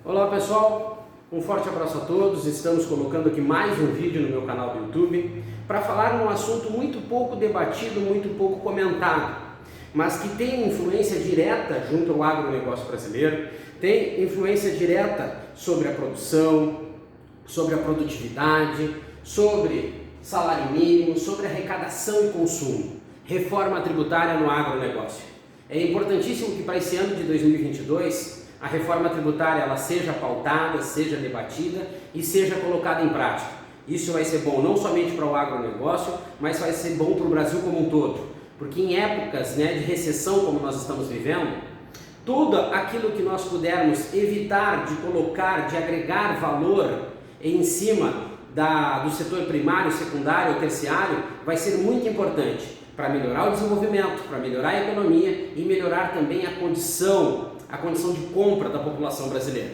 Olá pessoal, um forte abraço a todos. Estamos colocando aqui mais um vídeo no meu canal do YouTube para falar num assunto muito pouco debatido, muito pouco comentado, mas que tem influência direta junto ao agronegócio brasileiro, tem influência direta sobre a produção, sobre a produtividade, sobre salário mínimo, sobre arrecadação e consumo, reforma tributária no agronegócio. É importantíssimo que para esse ano de 2022 a reforma tributária ela seja pautada, seja debatida e seja colocada em prática. Isso vai ser bom não somente para o agronegócio, mas vai ser bom para o Brasil como um todo, porque em épocas de recessão como nós estamos vivendo, tudo aquilo que nós pudermos evitar de colocar, de agregar valor em cima do setor primário, secundário ou terciário vai ser muito importante para melhorar o desenvolvimento, para melhorar a economia e melhorar também a condição de compra da população brasileira.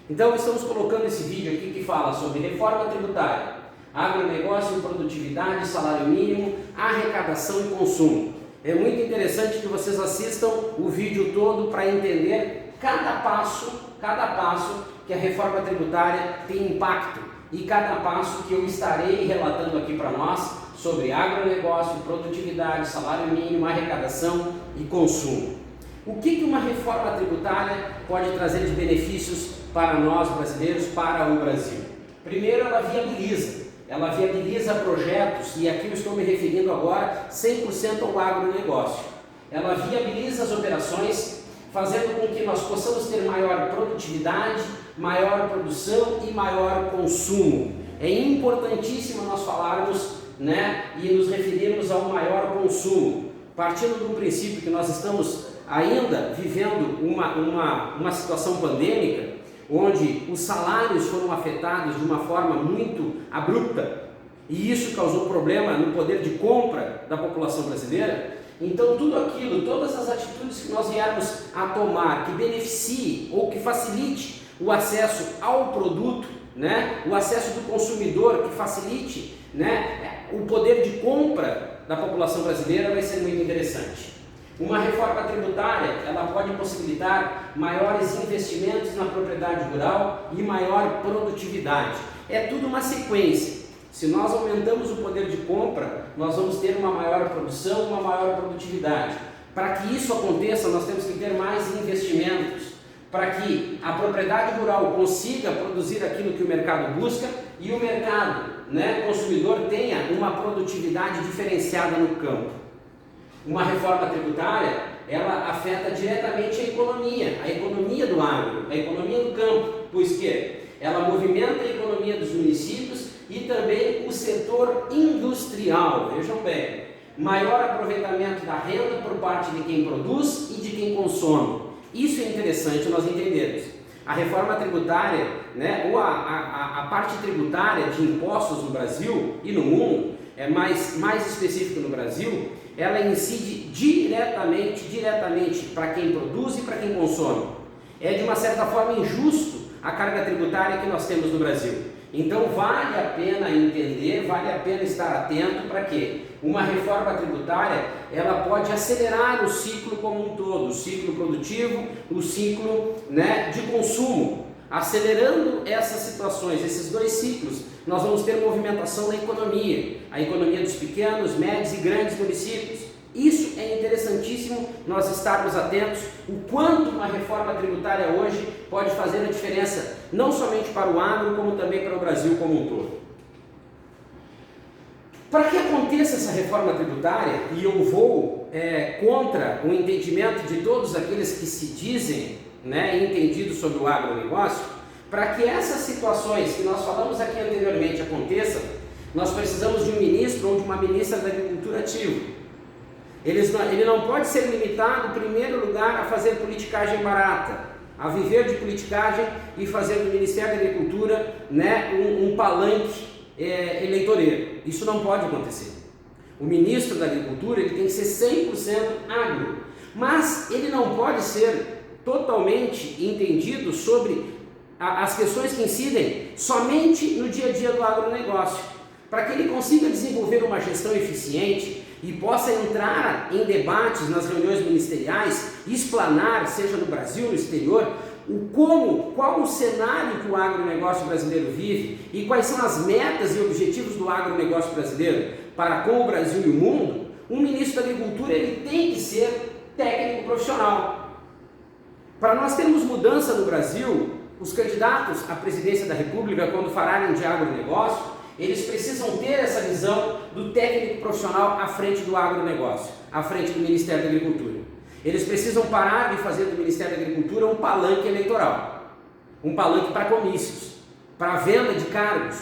Então estamos colocando esse vídeo aqui que fala sobre reforma tributária, agronegócio, produtividade, salário mínimo, arrecadação e consumo. É muito interessante que vocês assistam o vídeo todo para entender cada passo que a reforma tributária tem impacto e cada passo que eu estarei relatando aqui para nós sobre agronegócio, produtividade, salário mínimo, arrecadação e consumo. O que uma reforma tributária pode trazer de benefícios para nós brasileiros, para o Brasil? Primeiro, ela viabiliza projetos, e aqui eu estou me referindo agora 100% ao agronegócio. Ela viabiliza as operações, fazendo com que nós possamos ter maior produtividade, maior produção e maior consumo. É importantíssimo nós falarmos e nos referirmos ao maior consumo, partindo do princípio que nós estamos ainda vivendo uma situação pandêmica, onde os salários foram afetados de uma forma muito abrupta, e isso causou problema no poder de compra da população brasileira. Então todas as atitudes que nós viermos a tomar, que beneficie ou que facilite o acesso ao produto, o acesso do consumidor, que facilite o poder de compra da população brasileira, vai ser muito interessante. Uma reforma tributária, ela pode possibilitar maiores investimentos na propriedade rural e maior produtividade. É tudo uma sequência. Se nós aumentamos o poder de compra, nós vamos ter uma maior produção, uma maior produtividade. Para que isso aconteça, nós temos que ter mais investimentos, para que a propriedade rural consiga produzir aquilo que o mercado busca e o mercado, consumidor, tenha uma produtividade diferenciada no campo. Uma reforma tributária, ela afeta diretamente a economia do agro, a economia do campo, pois que ela movimenta a economia dos municípios e também o setor industrial. Vejam bem, maior aproveitamento da renda por parte de quem produz e de quem consome. Isso é interessante nós entendermos. A reforma tributária, ou a parte tributária de impostos no Brasil e no mundo, mais específico no Brasil, ela incide diretamente para quem produz e para quem consome. É de uma certa forma injusto a carga tributária que nós temos no Brasil. Então vale a pena entender, vale a pena estar atento para que uma reforma tributária ela pode acelerar o ciclo como um todo, o ciclo produtivo, o ciclo de consumo. Acelerando essas situações, esses dois ciclos, nós vamos ter movimentação na economia, a economia dos pequenos, médios e grandes municípios. Isso é interessantíssimo nós estarmos atentos, o quanto uma reforma tributária hoje pode fazer a diferença, não somente para o agro, como também para o Brasil como um todo. Para que aconteça essa reforma tributária, e eu vou contra o entendimento de todos aqueles que se dizem entendidos sobre o agronegócio, para que essas situações que nós falamos aqui anteriormente aconteçam, nós precisamos de um ministro ou de uma ministra da Agricultura ativo. Ele não pode ser limitado, em primeiro lugar, a fazer politicagem barata, a viver de politicagem e fazer do Ministério da Agricultura um palanque eleitoreiro. Isso não pode acontecer. O ministro da Agricultura ele tem que ser 100% agro, mas ele não pode ser totalmente entendido sobre as questões que incidem somente no dia a dia do agronegócio, para que ele consiga desenvolver uma gestão eficiente e possa entrar em debates nas reuniões ministeriais, explanar, seja no Brasil ou no exterior, qual o cenário que o agronegócio brasileiro vive e quais são as metas e objetivos do agronegócio brasileiro para com o Brasil e o mundo, um ministro da Agricultura ele tem que ser técnico profissional. Para nós termos mudança no Brasil, os candidatos à presidência da República, quando falarem de agronegócio, eles precisam ter essa visão do técnico profissional à frente do agronegócio, à frente do Ministério da Agricultura. Eles precisam parar de fazer do Ministério da Agricultura um palanque eleitoral, um palanque para comícios, para venda de cargos,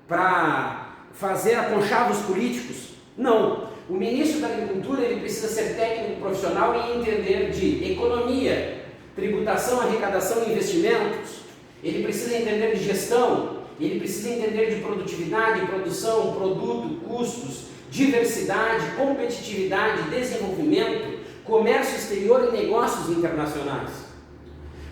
para fazer aconchavos políticos. Não. O ministro da Agricultura ele precisa ser técnico profissional e entender de economia, tributação, arrecadação e investimentos. Ele precisa entender de gestão, ele precisa entender de produtividade, produção, produto, custos, diversidade, competitividade, desenvolvimento, comércio exterior e negócios internacionais.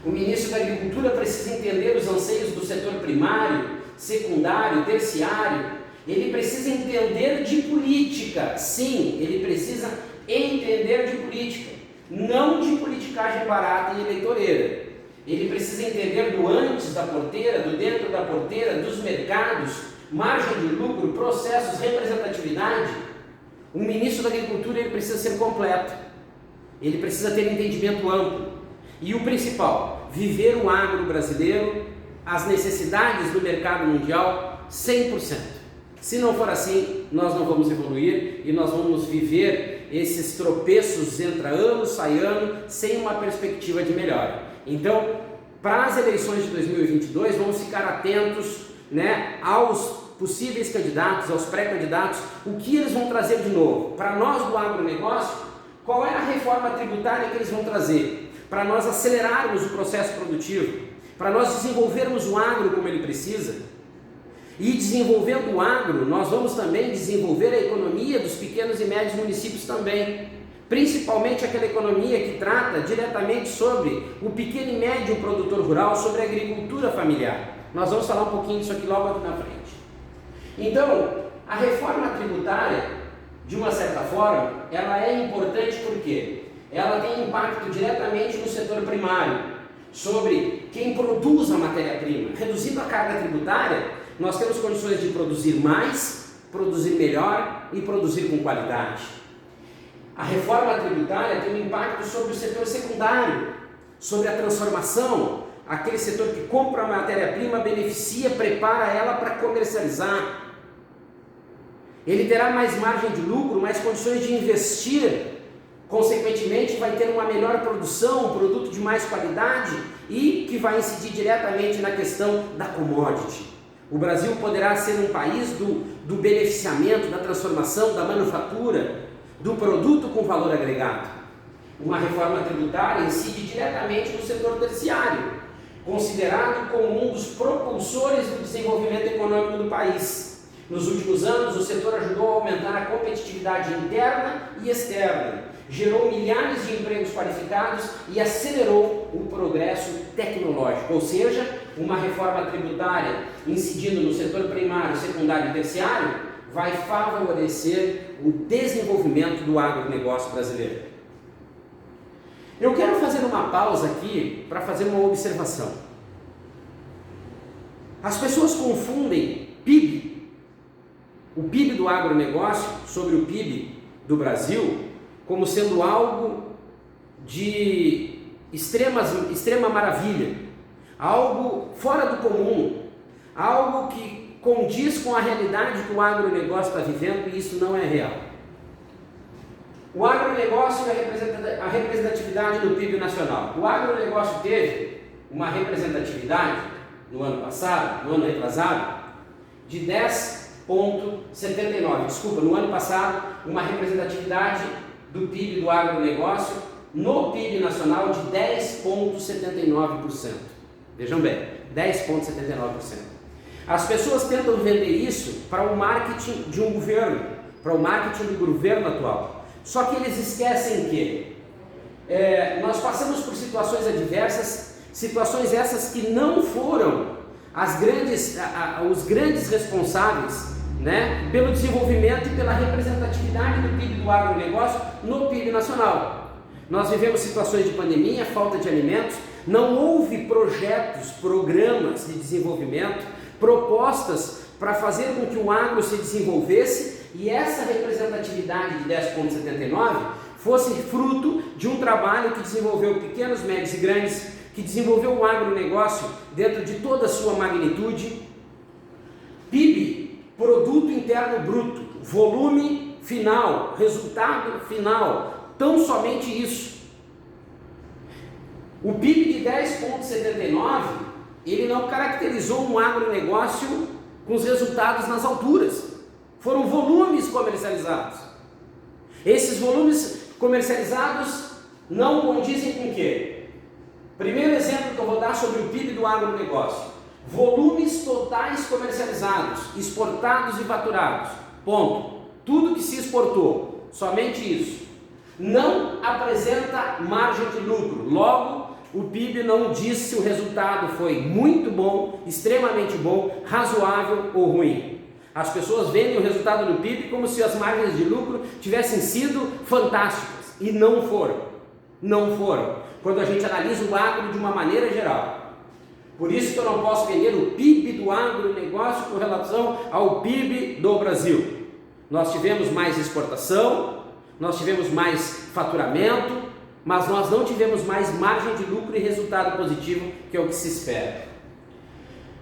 O ministro da Agricultura precisa entender os anseios do setor primário, secundário, terciário. Ele precisa entender de política, sim, ele precisa entender de política, não de politicagem barata e eleitoreira. Ele precisa entender do antes da porteira, do dentro da porteira, dos mercados, margem de lucro, processos, representatividade. Um ministro da Agricultura ele precisa ser completo, ele precisa ter entendimento amplo. E o principal, viver o agro brasileiro, as necessidades do mercado mundial 100%. Se não for assim, nós não vamos evoluir e nós vamos viver esses tropeços, entra ano, sai ano, sem uma perspectiva de melhora. Então, para as eleições de 2022, vamos ficar atentos, né, aos possíveis candidatos, aos pré-candidatos, o que eles vão trazer de novo. Para nós do agronegócio, qual é a reforma tributária que eles vão trazer? Para nós acelerarmos o processo produtivo, para nós desenvolvermos o agro como ele precisa. E desenvolvendo o agro, nós vamos também desenvolver a economia dos pequenos e médios municípios também. Principalmente aquela economia que trata diretamente sobre o pequeno e médio produtor rural, sobre a agricultura familiar. Nós vamos falar um pouquinho disso aqui logo aqui na frente. Então, a reforma tributária, de uma certa forma, ela é importante porque ela tem impacto diretamente no setor primário, sobre quem produz a matéria-prima. Reduzindo a carga tributária, nós temos condições de produzir mais, produzir melhor e produzir com qualidade. A reforma tributária tem um impacto sobre o setor secundário, sobre a transformação, aquele setor que compra a matéria-prima, beneficia, prepara ela para comercializar. Ele terá mais margem de lucro, mais condições de investir, consequentemente vai ter uma melhor produção, um produto de mais qualidade e que vai incidir diretamente na questão da commodity. O Brasil poderá ser um país do beneficiamento, da transformação, da manufatura, do produto com valor agregado. Uma reforma tributária incide diretamente no setor terciário, considerado como um dos propulsores do desenvolvimento econômico do país. Nos últimos anos, o setor ajudou a aumentar a competitividade interna e externa, gerou milhares de empregos qualificados e acelerou o progresso tecnológico, ou seja, uma reforma tributária incidindo no setor primário, secundário e terciário vai favorecer o desenvolvimento do agronegócio brasileiro. Eu quero fazer uma pausa aqui para fazer uma observação. As pessoas confundem PIB, o PIB do agronegócio, sobre o PIB do Brasil, como sendo algo de extrema maravilha, algo fora do comum, algo que condiz com a realidade que o agronegócio está vivendo, e isso não é real. O agronegócio é a representatividade do PIB nacional. O agronegócio teve uma representatividade no ano passado, no ano retrasado, de 10,79. Desculpa, no ano passado, uma representatividade do PIB do agronegócio no PIB nacional de 10,79%. Vejam bem, 10,79%. As pessoas tentam vender isso para o marketing de um governo, para o marketing do governo atual. Só que eles esquecem que nós passamos por situações adversas, situações essas que não foram os grandes responsáveis, né, pelo desenvolvimento e pela representatividade do PIB do agronegócio no PIB nacional. Nós vivemos situações de pandemia, falta de alimentos, Não houve projetos, programas de desenvolvimento, propostas para fazer com que o agro se desenvolvesse e essa representatividade de 10,79 fosse fruto de um trabalho que desenvolveu pequenos, médios e grandes, que desenvolveu o agronegócio dentro de toda a sua magnitude. PIB, Produto Interno Bruto, volume final, resultado final, tão somente isso. O PIB de 10,79, ele não caracterizou um agronegócio com os resultados nas alturas. Foram volumes comercializados. Esses volumes comercializados não condizem com o quê? Primeiro exemplo que eu vou dar sobre o PIB do agronegócio. Volumes totais comercializados, exportados e faturados. Ponto. Tudo que se exportou, somente isso. Não apresenta margem de lucro. Logo, o PIB não diz se o resultado foi muito bom, extremamente bom, razoável ou ruim. As pessoas veem o resultado do PIB como se as margens de lucro tivessem sido fantásticas e não foram. Não foram. Quando a gente analisa o agro de uma maneira geral. Por isso que eu não posso vender o PIB do agronegócio com relação ao PIB do Brasil. Nós tivemos mais exportação, nós tivemos mais faturamento, mas nós não tivemos mais margem de lucro e resultado positivo, que é o que se espera.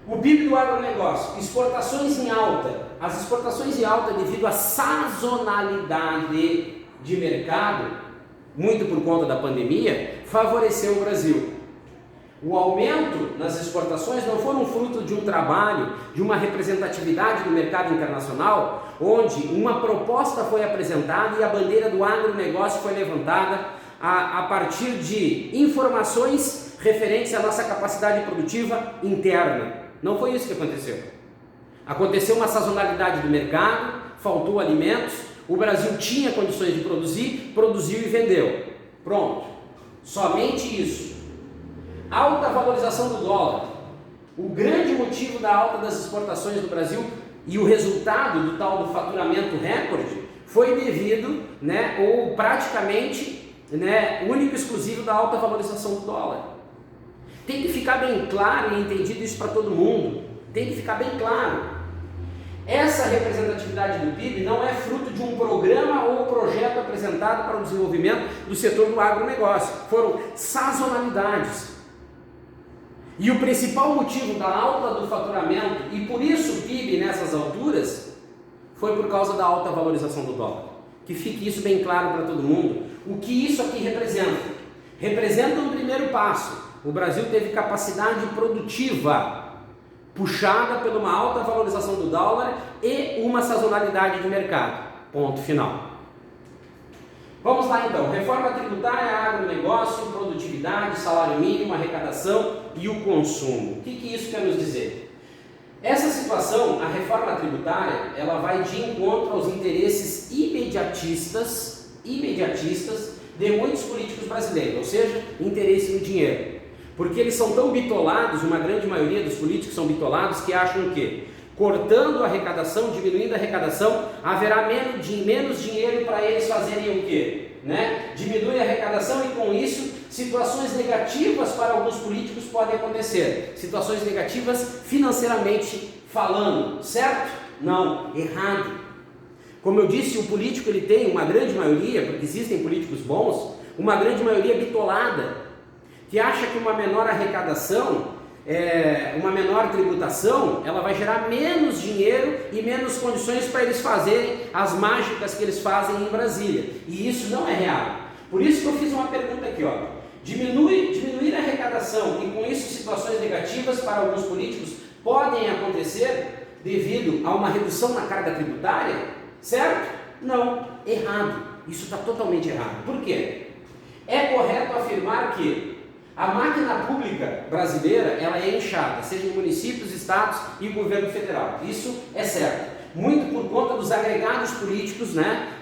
O PIB do agronegócio, exportações em alta. As exportações em alta devido à sazonalidade de mercado, muito por conta da pandemia, favoreceu o Brasil. O aumento nas exportações não foi um fruto de um trabalho, de uma representatividade do mercado internacional, onde uma proposta foi apresentada e a bandeira do agronegócio foi levantada a partir de informações referentes à nossa capacidade produtiva interna. Não foi isso que aconteceu. Aconteceu uma sazonalidade do mercado, faltou alimentos, o Brasil tinha condições de produzir, produziu e vendeu. Pronto. Somente isso. Alta valorização do dólar. O grande motivo da alta das exportações do Brasil e o resultado do tal do faturamento recorde foi devido, ou praticamente, único e exclusivo da alta valorização do dólar. Tem que ficar bem claro e entendido isso para todo mundo. Tem que ficar bem claro. Essa representatividade do PIB não é fruto de um programa ou projeto apresentado para o desenvolvimento do setor do agronegócio. Foram sazonalidades. E o principal motivo da alta do faturamento, e por isso o PIB nessas alturas, foi por causa da alta valorização do dólar. Que fique isso bem claro para todo mundo. O que isso aqui representa? Representa um primeiro passo. O Brasil teve capacidade produtiva, puxada por uma alta valorização do dólar e uma sazonalidade de mercado. Ponto final. Vamos lá então, reforma tributária, agronegócio, produtividade, salário mínimo, arrecadação e o consumo. O que isso quer nos dizer? Essa situação, a reforma tributária, ela vai de encontro aos interesses imediatistas de muitos políticos brasileiros, ou seja, interesse no dinheiro. Porque eles são tão bitolados, uma grande maioria dos políticos são bitolados, que acham que cortando a arrecadação, diminuindo a arrecadação, haverá menos dinheiro para eles fazerem o quê? Diminui a arrecadação e com isso situações negativas para alguns políticos podem acontecer. Situações negativas financeiramente falando, certo? Não, errado. Como eu disse, o político ele tem uma grande maioria, porque existem políticos bons, uma grande maioria bitolada, que acha que uma menor arrecadação, uma menor tributação, ela vai gerar menos dinheiro e menos condições para eles fazerem as mágicas que eles fazem em Brasília. E isso não é real. Por isso que eu fiz uma pergunta aqui, ó. Diminuir a arrecadação e com isso situações negativas para alguns políticos podem acontecer devido a uma redução na carga tributária? Certo? Não, errado. Isso está totalmente errado. Por quê? É correto afirmar que a máquina pública brasileira, ela é inchada, seja em municípios, estados e governo federal. Isso é certo. Muito por conta dos agregados políticos,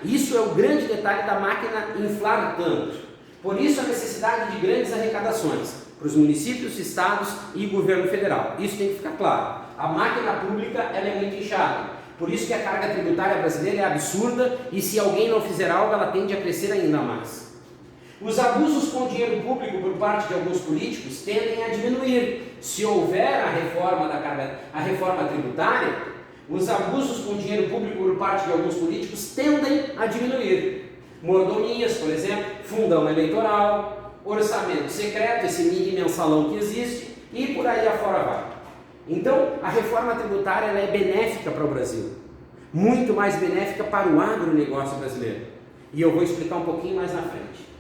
Isso é o grande detalhe da máquina inflar tanto. Por isso a necessidade de grandes arrecadações para os municípios, estados e governo federal. Isso tem que ficar claro. A máquina pública, ela é muito inchada. Por isso que a carga tributária brasileira é absurda e se alguém não fizer algo, ela tende a crescer ainda mais. Os abusos com dinheiro público por parte de alguns políticos tendem a diminuir. Se houver a reforma tributária, os abusos com dinheiro público por parte de alguns políticos tendem a diminuir. Mordomias, por exemplo, fundão eleitoral, orçamento secreto, esse mini mensalão que existe, e por aí afora vai. Então, a reforma tributária ela é benéfica para o Brasil, muito mais benéfica para o agronegócio brasileiro. E eu vou explicar um pouquinho mais na frente.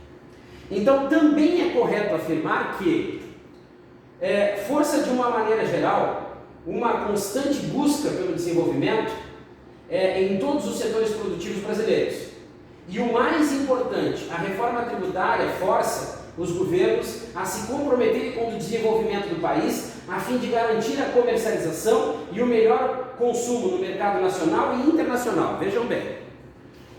Então, também é correto afirmar que, força de uma maneira geral, uma constante busca pelo desenvolvimento em todos os setores produtivos brasileiros. E o mais importante, a reforma tributária força os governos a se comprometerem com o desenvolvimento do país, a fim de garantir a comercialização e o melhor consumo no mercado nacional e internacional. Vejam bem.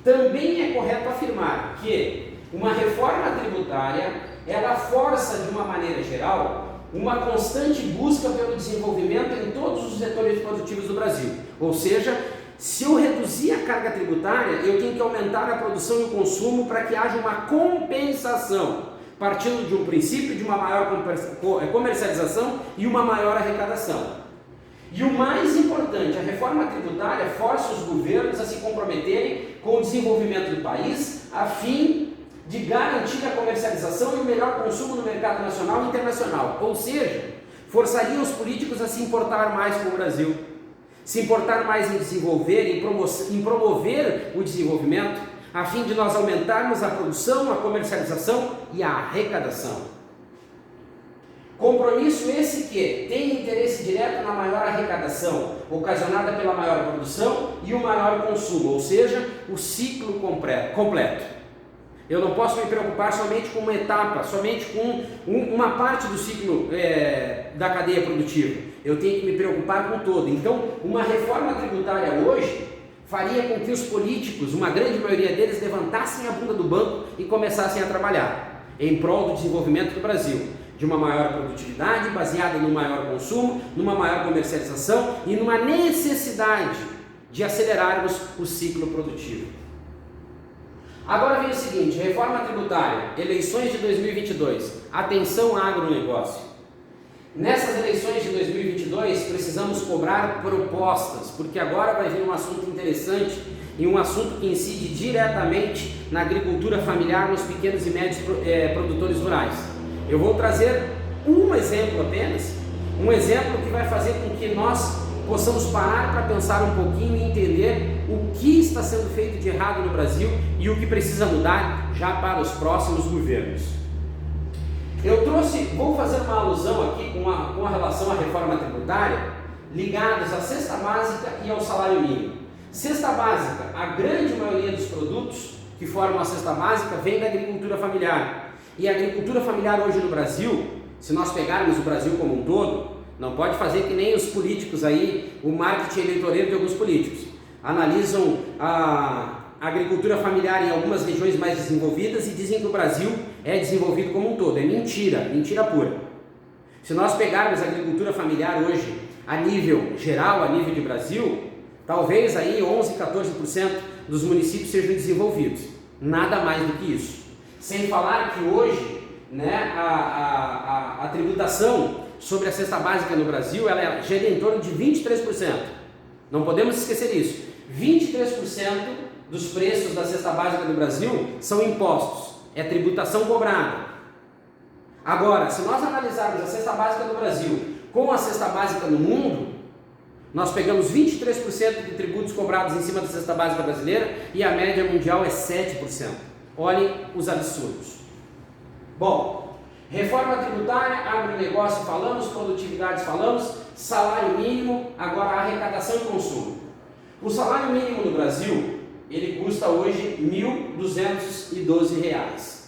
Também é correto afirmar que uma reforma tributária, ela força de uma maneira geral uma constante busca pelo desenvolvimento em todos os setores produtivos do Brasil. Ou seja, se eu reduzir a carga tributária, eu tenho que aumentar a produção e o consumo para que haja uma compensação, partindo de um princípio de uma maior comercialização e uma maior arrecadação. E o mais importante, a reforma tributária força os governos a se comprometerem com o desenvolvimento do país, a fim de garantir a comercialização e o melhor consumo no mercado nacional e internacional. Ou seja, forçaria os políticos a se importar mais com o Brasil, se importar mais em desenvolver, em promover o desenvolvimento, a fim de nós aumentarmos a produção, a comercialização e a arrecadação. Compromisso esse que tem interesse direto na maior arrecadação, ocasionada pela maior produção e o maior consumo, ou seja, o ciclo completo. Eu não posso me preocupar somente com uma etapa, somente com uma parte do ciclo da cadeia produtiva. Eu tenho que me preocupar com todo. Então, uma reforma tributária hoje faria com que os políticos, uma grande maioria deles, levantassem a bunda do banco e começassem a trabalhar em prol do desenvolvimento do Brasil, de uma maior produtividade, baseada no maior consumo, numa maior comercialização e numa necessidade de acelerarmos o ciclo produtivo. Agora vem o seguinte, reforma tributária, eleições de 2022, atenção agronegócio. Nessas eleições de 2022 precisamos cobrar propostas, porque agora vai vir um assunto interessante e um assunto que incide diretamente na agricultura familiar, nos pequenos e médios produtores rurais. Eu vou trazer um exemplo apenas, um exemplo que vai fazer com que nós possamos parar para pensar um pouquinho e entender o que está sendo feito de errado no Brasil e o que precisa mudar já para os próximos governos. Vou fazer uma alusão aqui com a relação à reforma tributária, ligados à cesta básica e ao salário mínimo. Cesta básica, a grande maioria dos produtos que formam a cesta básica vem da agricultura familiar. E a agricultura familiar hoje no Brasil, se nós pegarmos o Brasil como um todo, não pode fazer que nem os políticos aí, o marketing eleitoreiro de alguns políticos. Analisam a agricultura familiar em algumas regiões mais desenvolvidas e dizem que o Brasil é desenvolvido como um todo. É mentira, mentira pura. Se nós pegarmos a agricultura familiar hoje a nível geral, a nível de Brasil, talvez aí 11, 14% dos municípios sejam desenvolvidos. Nada mais do que isso. Sem falar que hoje, né, a tributação sobre a cesta básica no Brasil, ela gira em torno de 23%. Não podemos esquecer isso. 23% dos preços da cesta básica do Brasil são impostos. É tributação cobrada. Agora, se nós analisarmos a cesta básica do Brasil com a cesta básica no mundo, nós pegamos 23% de tributos cobrados em cima da cesta básica brasileira e a média mundial é 7%. Olhem os absurdos. Bom, reforma tributária, agronegócio falamos, produtividade falamos, salário mínimo, agora arrecadação e consumo. O salário mínimo no Brasil, ele custa hoje R$ 1.212.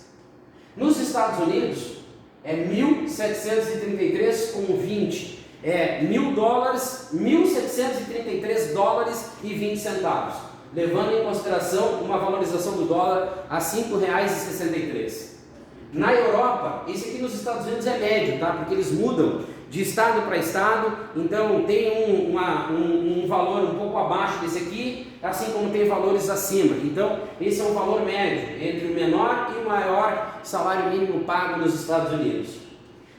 Nos Estados Unidos, é 1.733,20. É $1.000, 1.733 dólares e 20 centavos, levando em consideração uma valorização do dólar a R$ 5,63. Na Europa, esse aqui nos Estados Unidos é médio, tá? Porque eles mudam de estado para estado, então tem um valor um pouco abaixo desse aqui, assim como tem valores acima. Então esse é um valor médio entre o menor e o maior salário mínimo pago nos Estados Unidos.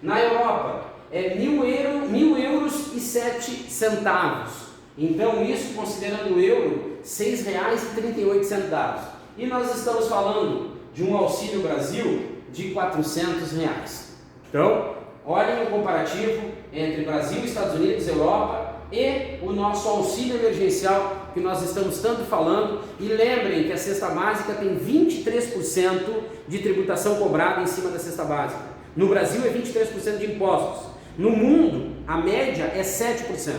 Na Europa é 1.000 euros e 7 centavos. Então isso, considerando o euro, R$ 6,38. E nós estamos falando de um Auxílio Brasil de R$ 400. Então, olhem o comparativo entre Brasil, Estados Unidos, Europa e o nosso auxílio emergencial que nós estamos tanto falando. E lembrem que a cesta básica tem 23% de tributação cobrada em cima da cesta básica. No Brasil é 23% de impostos. No mundo, a média é 7%.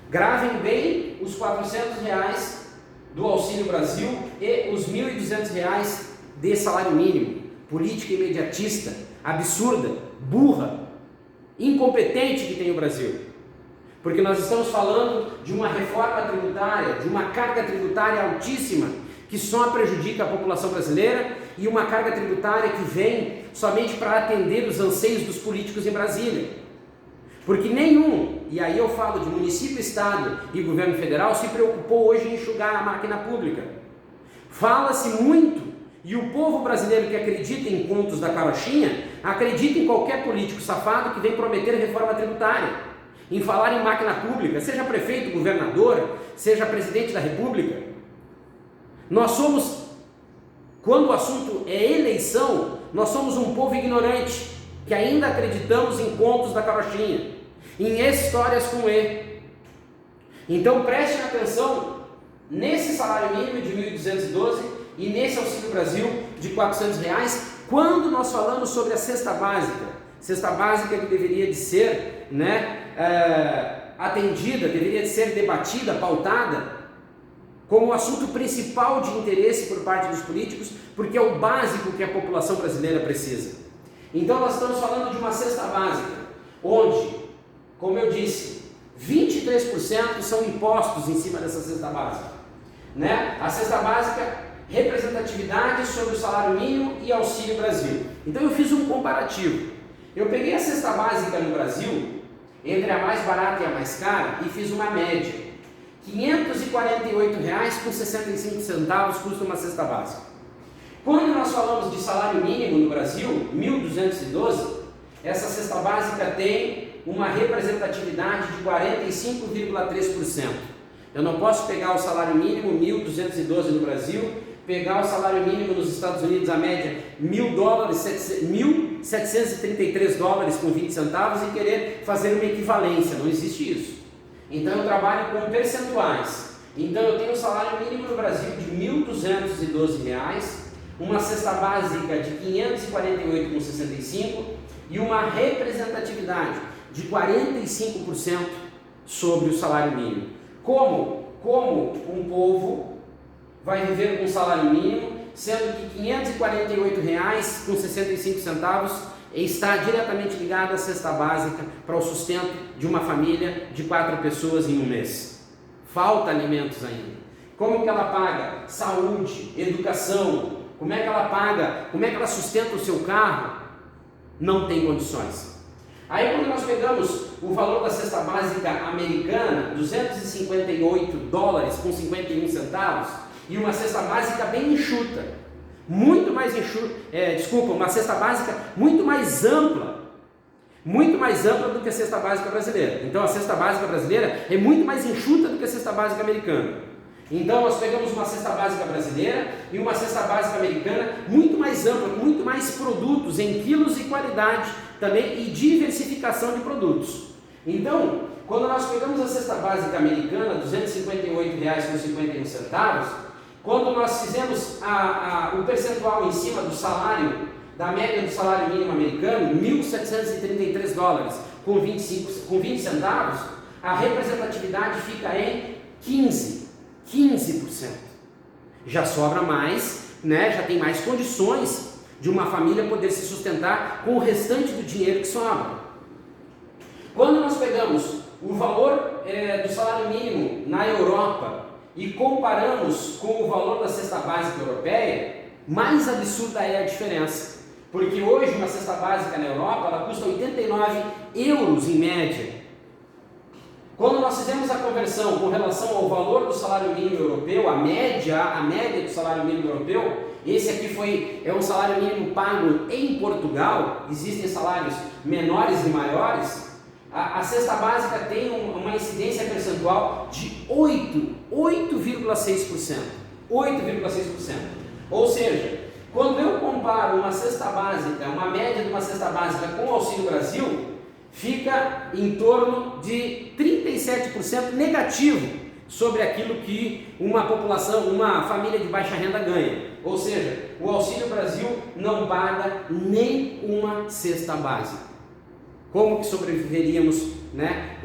Gravem bem os R$ 400 do Auxílio Brasil e os R$ 1.200 de salário mínimo. Política imediatista, absurda, burra, incompetente que tem o Brasil. Porque nós estamos falando de uma reforma tributária, de uma carga tributária altíssima, que só prejudica a população brasileira, e uma carga tributária que vem somente para atender os anseios dos políticos em Brasília. Porque nenhum, e aí eu falo de município, estado e governo federal, se preocupou hoje em enxugar a máquina pública. Fala-se muito, e o povo brasileiro que acredita em contos da carochinha, acredita em qualquer político safado que vem prometer reforma tributária, em falar em máquina pública, seja prefeito, governador, seja presidente da república. Nós somos, quando o assunto é eleição, nós somos um povo ignorante, que ainda acreditamos em contos da carochinha, em histórias com E. Então prestem atenção nesse salário mínimo de 1.212 e nesse Auxílio Brasil de R$ 400, quando nós falamos sobre a cesta básica que deveria de ser atendida, deveria de ser debatida, pautada, como o assunto principal de interesse por parte dos políticos, porque é o básico que a população brasileira precisa. Então nós estamos falando de uma cesta básica, onde, como eu disse, 23% são impostos em cima dessa cesta básica. A cesta básica, representatividade sobre o salário mínimo e Auxílio Brasil. Então eu fiz um comparativo. Eu peguei a cesta básica no Brasil, entre a mais barata e a mais cara, e fiz uma média. R$ 548,65 custa uma cesta básica. Quando nós falamos de salário mínimo no Brasil, 1.212, essa cesta básica tem uma representatividade de 45,3%. Eu não posso pegar o salário mínimo 1.212 no Brasil, pegar o salário mínimo nos Estados Unidos, a média $1.733 com 20 centavos e querer fazer uma equivalência. Não existe isso. Então eu trabalho com percentuais. Então eu tenho o salário mínimo no Brasil de R$ 1.212, uma cesta básica de R$ 548,65 e uma representatividade de 45% sobre o salário mínimo. Como um povo vai viver com um salário mínimo, sendo que R$ 548,65 está diretamente ligado à cesta básica para o sustento de uma família de 4 pessoas em um mês. Falta alimentos ainda. Como que ela paga saúde, educação? Como é que ela paga? Como é que ela sustenta o seu carro? Não tem condições. Aí quando nós pegamos o valor da cesta básica americana, $258 com 51 centavos, e uma cesta básica bem enxuta, muito mais enxuta, uma cesta básica muito mais ampla do que a cesta básica brasileira. Então a cesta básica brasileira é muito mais enxuta do que a cesta básica americana. Então nós pegamos uma cesta básica brasileira e uma cesta básica americana muito mais ampla, com muito mais produtos em quilos e qualidade também, e diversificação de produtos. Então, quando nós pegamos a cesta básica americana, R$ 258,51, quando nós fizemos o percentual em cima do salário, da média do salário mínimo americano, R$ 1.733 com 20 centavos, a representatividade fica em 15%. Já sobra mais, já tem mais condições de uma família poder se sustentar com o restante do dinheiro que sobra. Quando nós pegamos o valor do salário mínimo na Europa e comparamos com o valor da cesta básica europeia, mais absurda é a diferença. Porque hoje uma cesta básica na Europa ela custa 89 euros em média. Quando nós fizemos a conversão com relação ao valor do salário mínimo europeu, a média do salário mínimo europeu, esse aqui é um salário mínimo pago em Portugal, existem salários menores e maiores, a cesta básica tem uma incidência percentual de 8,6%. 8,6%. Ou seja, quando eu comparo uma cesta básica, uma média de uma cesta básica com o Auxílio Brasil, fica em torno de 37% negativo sobre aquilo que uma população, uma família de baixa renda ganha. Ou seja, o Auxílio Brasil não paga nem uma cesta básica. Como que sobreviveríamos, né,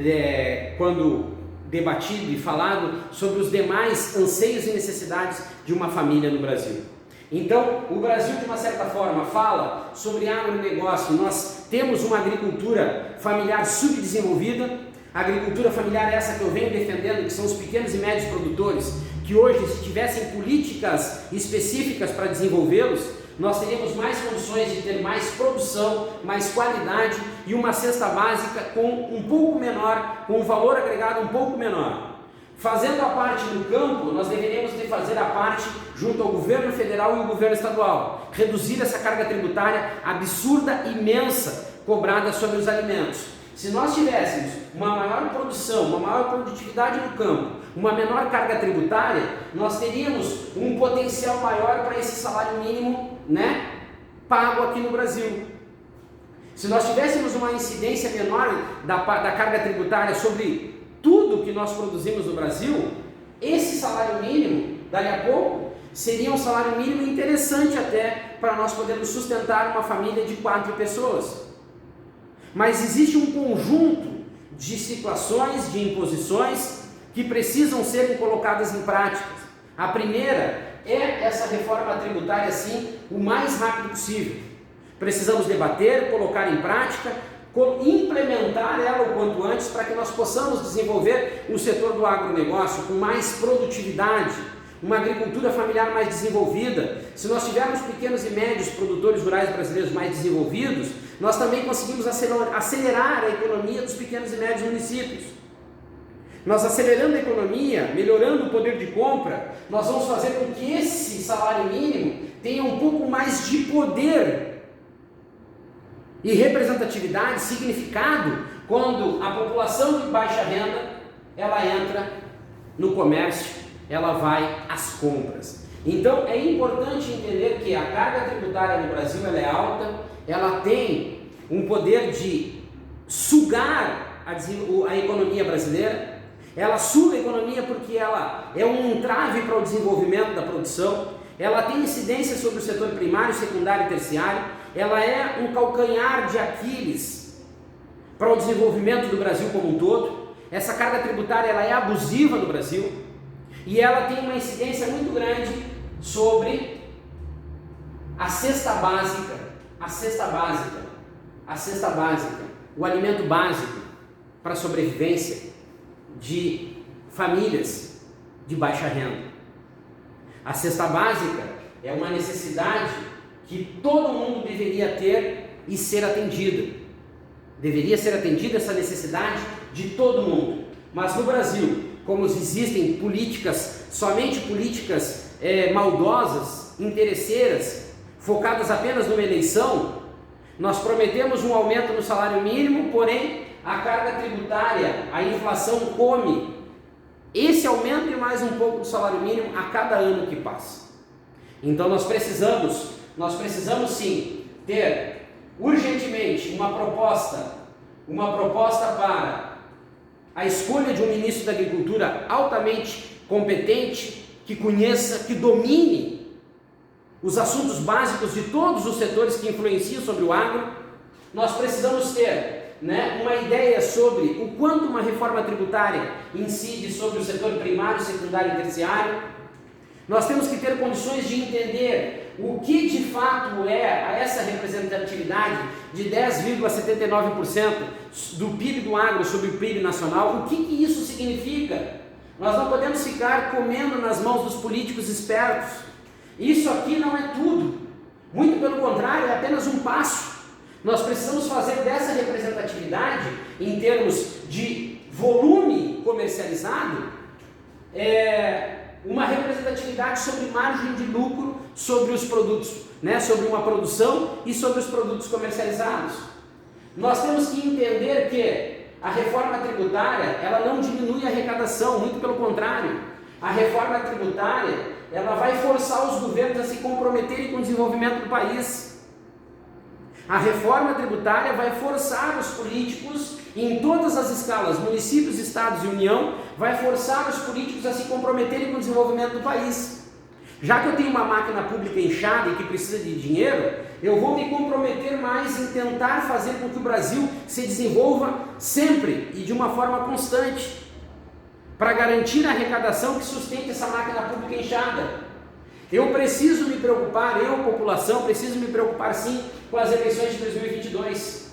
quando debatido e falado sobre os demais anseios e necessidades de uma família no Brasil? Então, o Brasil, de uma certa forma, fala sobre agronegócio. Nós temos uma agricultura familiar subdesenvolvida. A agricultura familiar é essa que eu venho defendendo, que são os pequenos e médios produtores, que hoje, se tivessem políticas específicas para desenvolvê-los, nós teríamos mais condições de ter mais produção, mais qualidade e uma cesta básica com um pouco menor, com um valor agregado um pouco menor. Fazendo a parte do campo, nós deveríamos de fazer a parte junto ao governo federal e ao governo estadual, reduzir essa carga tributária absurda, imensa, cobrada sobre os alimentos. Se nós tivéssemos uma maior produção, uma maior produtividade no campo, uma menor carga tributária, nós teríamos um potencial maior para esse salário mínimo, né, pago aqui no Brasil. Se nós tivéssemos uma incidência menor da carga tributária sobre tudo que nós produzimos no Brasil, esse salário mínimo, dali a pouco, seria um salário mínimo interessante até para nós podermos sustentar uma família de 4 pessoas. Mas existe um conjunto de situações, de imposições que precisam ser colocadas em prática. A primeira é essa reforma tributária, sim, o mais rápido possível. Precisamos debater, colocar em prática, implementar ela o quanto antes para que nós possamos desenvolver o setor do agronegócio com mais produtividade, uma agricultura familiar mais desenvolvida. Se nós tivermos pequenos e médios produtores rurais brasileiros mais desenvolvidos, nós também conseguimos acelerar a economia dos pequenos e médios municípios. Nós acelerando a economia, melhorando o poder de compra, nós vamos fazer com que esse salário mínimo tenha um pouco mais de poder e representatividade, significado, quando a população de baixa renda, ela entra no comércio, ela vai às compras. Então é importante entender que a carga tributária no Brasil ela é alta, ela tem um poder de sugar a economia brasileira, ela suga a economia porque ela é um entrave para o desenvolvimento da produção, ela tem incidência sobre o setor primário, secundário e terciário, ela é um calcanhar de Aquiles para o desenvolvimento do Brasil como um todo. Essa carga tributária ela é abusiva no Brasil e ela tem uma incidência muito grande sobre a cesta básica, o alimento básico para a sobrevivência de famílias de baixa renda. A cesta básica é uma necessidade que todo mundo deveria ter e ser atendida. Deveria ser atendida essa necessidade de todo mundo. Mas no Brasil, como existem políticas, somente políticas maldosas, interesseiras, focadas apenas numa eleição, nós prometemos um aumento no salário mínimo, porém a carga tributária, a inflação come esse aumento e mais um pouco do salário mínimo a cada ano que passa. Então nós precisamos sim ter urgentemente uma proposta para a escolha de um ministro da Agricultura altamente competente, que conheça, que domine os assuntos básicos de todos os setores que influenciam sobre o agro. Nós precisamos ter uma ideia sobre o quanto uma reforma tributária incide sobre o setor primário, secundário e terciário. Nós temos que ter condições de entender o que de fato é essa representatividade de 10,79% do PIB do agro sobre o PIB nacional, o que isso significa. Nós não podemos ficar comendo nas mãos dos políticos espertos. Isso aqui não é tudo. Muito pelo contrário, é apenas um passo. Nós precisamos fazer dessa representatividade, em termos de volume comercializado, uma representatividade sobre margem de lucro sobre os produtos, né? Sobre uma produção e sobre os produtos comercializados. Nós temos que entender que a reforma tributária, ela não diminui a arrecadação, muito pelo contrário. A reforma tributária, ela vai forçar os governos a se comprometerem com o desenvolvimento do país. A reforma tributária vai forçar os políticos, em todas as escalas, municípios, estados e União, vai forçar os políticos a se comprometerem com o desenvolvimento do país. Já que eu tenho uma máquina pública inchada e que precisa de dinheiro, eu vou me comprometer mais em tentar fazer com que o Brasil se desenvolva sempre e de uma forma constante, para garantir a arrecadação que sustente essa máquina pública inchada. Eu preciso me preocupar, eu, população, preciso me preocupar sim com as eleições de 2022.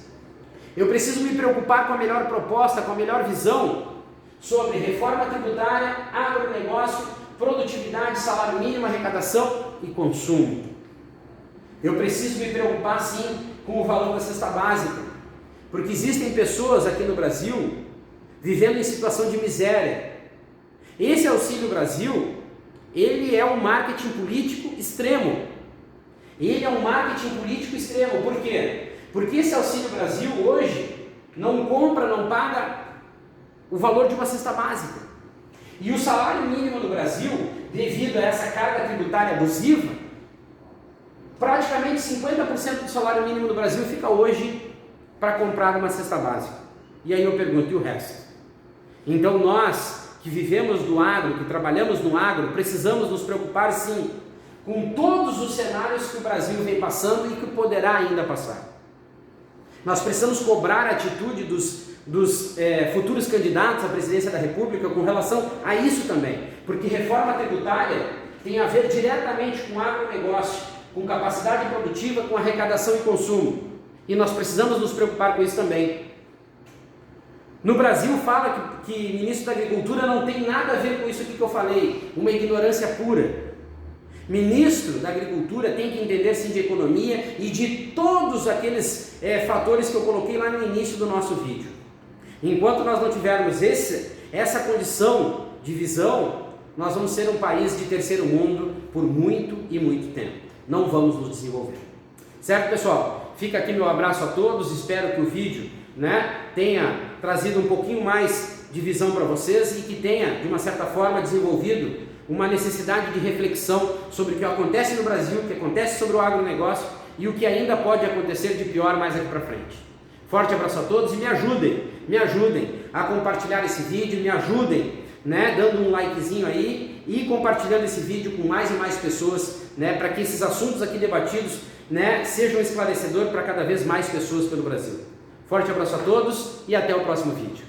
Eu preciso me preocupar com a melhor proposta, com a melhor visão sobre reforma tributária, agronegócio, produtividade, salário mínimo, arrecadação e consumo. Eu preciso me preocupar sim com o valor da cesta básica, porque existem pessoas aqui no Brasil vivendo em situação de miséria. Esse Auxílio Brasil, ele é um marketing político extremo. Ele é um marketing político extremo. Por quê? Porque esse Auxílio Brasil hoje não compra, não paga o valor de uma cesta básica. E o salário mínimo no Brasil, devido a essa carga tributária abusiva, praticamente 50% do salário mínimo no Brasil fica hoje para comprar uma cesta básica. E aí eu pergunto, e o resto? Então nós que vivemos do agro, que trabalhamos no agro, precisamos nos preocupar sim com todos os cenários que o Brasil vem passando e que poderá ainda passar. Nós precisamos cobrar a atitude dos futuros candidatos à presidência da República com relação a isso também, porque reforma tributária tem a ver diretamente com agronegócio, com capacidade produtiva, com arrecadação e consumo, e nós precisamos nos preocupar com isso também. No Brasil fala que ministro da Agricultura não tem nada a ver com isso aqui que eu falei, uma ignorância pura. Ministro da Agricultura tem que entender sim de economia e de todos aqueles fatores que eu coloquei lá no início do nosso vídeo. Enquanto nós não tivermos essa condição de visão, nós vamos ser um país de terceiro mundo por muito e muito tempo. Não vamos nos desenvolver. Certo, pessoal? Fica aqui meu abraço a todos, espero que o vídeo tenha trazido um pouquinho mais de visão para vocês e que tenha, de uma certa forma, desenvolvido uma necessidade de reflexão sobre o que acontece no Brasil, o que acontece sobre o agronegócio e o que ainda pode acontecer de pior mais aqui para frente. Forte abraço a todos e me ajudem a compartilhar esse vídeo, me ajudem, dando um likezinho aí e compartilhando esse vídeo com mais e mais pessoas, para que esses assuntos aqui debatidos, sejam esclarecedores para cada vez mais pessoas pelo Brasil. Forte abraço a todos e até o próximo vídeo.